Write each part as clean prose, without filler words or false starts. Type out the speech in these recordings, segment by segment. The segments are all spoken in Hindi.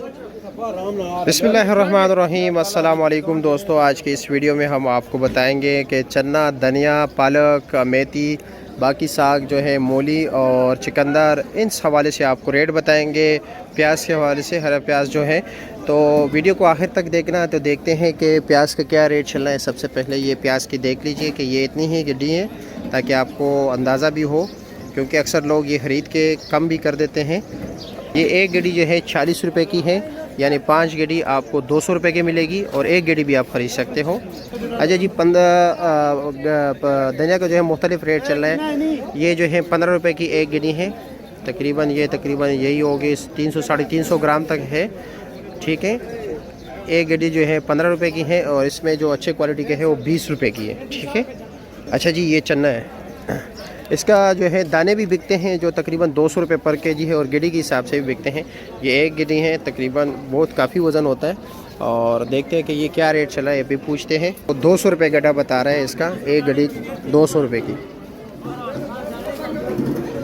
बिस्मिल्लाहिर्रहमानिर्रहीम। अस्सलाम वालेकुम दोस्तों, आज के इस वीडियो में हम आपको बताएंगे कि चना, धनिया, पालक, मेथी, बाकी साग जो है, मूली और चिकंदर, इन हवाले से आपको रेट बताएंगे। प्याज के हवाले से हरा प्याज जो है, तो वीडियो को आखिर तक देखना। तो देखते हैं कि प्याज का क्या रेट चल रहा है। सबसे पहले ये प्याज की देख लीजिए कि ये इतनी ही गड्डी है, ताकि आपको अंदाज़ा भी हो, क्योंकि अक्सर लोग ये ख़रीद के कम भी कर देते हैं। ये एक गड्डी जो है 40 रुपये की है, यानी 5 गड्डी आपको 200 रुपये की मिलेगी और एक गड्डी भी आप ख़रीद सकते हो। अच्छा जी, धनिया का जो है मुख्तलिफ रेट चल रहा है। ये जो है 15 रुपये की एक गड्डी है, तकरीबन यही होगी 300 साढ़े 300 ग्राम तक है। ठीक है, एक गड्डी जो है 15 रुपये की है और इसमें जो अच्छे क्वालिटी के है वो 20 रुपये की है। ठीक है। अच्छा जी, ये चना है, इसका जो है दाने भी बिकते हैं जो तकरीबन 200 रुपये पर केजी है और गिडी के हिसाब से भी बिकते हैं। ये एक गिडी है, तकरीबन बहुत काफ़ी वज़न होता है। और देखते हैं कि ये क्या रेट चला है, ये भी पूछते हैं। तो 200 रुपये गड्ढा बता रहा है इसका, एक गड्डी 200 रुपये की।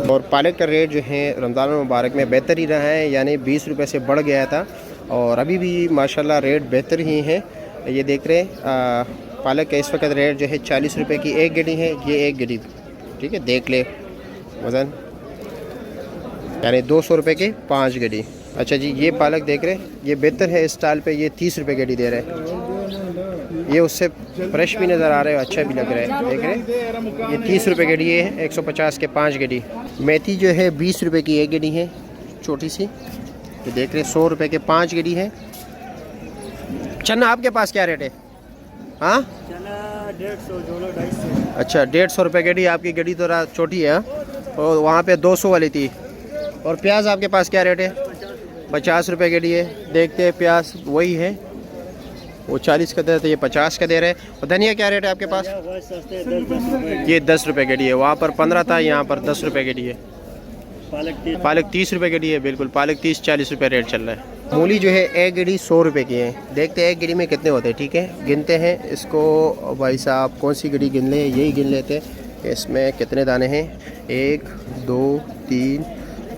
और पालक का रेट जो है रमज़ान मुबारक में बेहतर ही रहा है, यानी 20 रुपये से बढ़ गया था और अभी भी माशाल्लाह रेट बेहतर ही है। ये देख रहे पालक का इस वक्त रेट जो है 40 रुपये की एक गड्डी है, ये एक गड्डी। ठीक है, देख ले वज़न, यानी 200 रुपये के 5 गड्डी। अच्छा जी, ये पालक देख रहे, ये बेहतर है इस स्टाइल पे, ये 30 रुपये गड्डी दे रहे हैं। ये उससे फ्रेश भी नज़र आ रहा है, अच्छा भी लग रहा है। देख रहे, ये 30 रुपये गड्डी है, 150 के 5 गड्डी। मेथी जो है 20 रुपये की एक गड्डी है, छोटी सी। ये देख रहे 100 रुपये के 5 गड्डी है। चना आपके पास क्या रेट है? हाँ, 150, अच्छा 150 रुपये गड्डी। आपकी गड्डी तो छोटी है और वहाँ पे 200 वाली थी। और प्याज आपके पास क्या रेट है? 50 रुपये गड्डी है। देखते हैं, प्याज वही है, वो 40 का दे रहे थे, ये 50 का दे रहे हैं। और धनिया क्या रेट है आपके पास? ये 10 रुपये गड्डी है, वहाँ पर 15 था, यहाँ पर 10 रुपये गड्डी है। पालक 30 रुपये गड्डी है, बिल्कुल पालक 30-40 रुपये रेट चल रहा है। मूली जो है एक गड्डी 100 रुपये की है। देखते हैं एक गड्डी में कितने होते हैं। ठीक है, गिनते हैं इसको। भाई साहब कौन सी गड्डी गिन लें, यही गिन लेते हैं। इसमें कितने दाने हैं? 1 2 3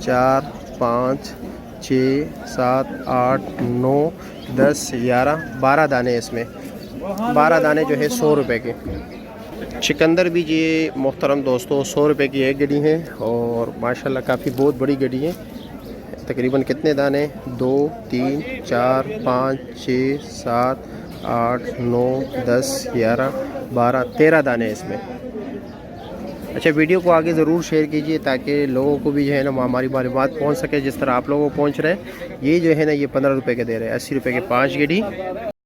4 5 6 7 8 9 10 11 12 दाने। इसमें 12 दाने जो है 100 रुपये के। चिकंदर भी ये मोहतरम दोस्तों 100 रुपये की एक गड्डी है और माशाल्लाह काफ़ी बहुत बड़ी गड्डी है। तकरीबन कितने दाने? 2 3 4 5 6 7 8 9 10 11 12 13 दाने इसमें। अच्छा, वीडियो को आगे ज़रूर शेयर कीजिए ताकि लोगों को भी जो है ना हमारी मालूमात पहुंच सके, जिस तरह आप लोगों को पहुंच रहे हैं। ये जो है ना, ये 15 रुपये के दे रहे हैं, 80 रुपये के 5 गड्डी।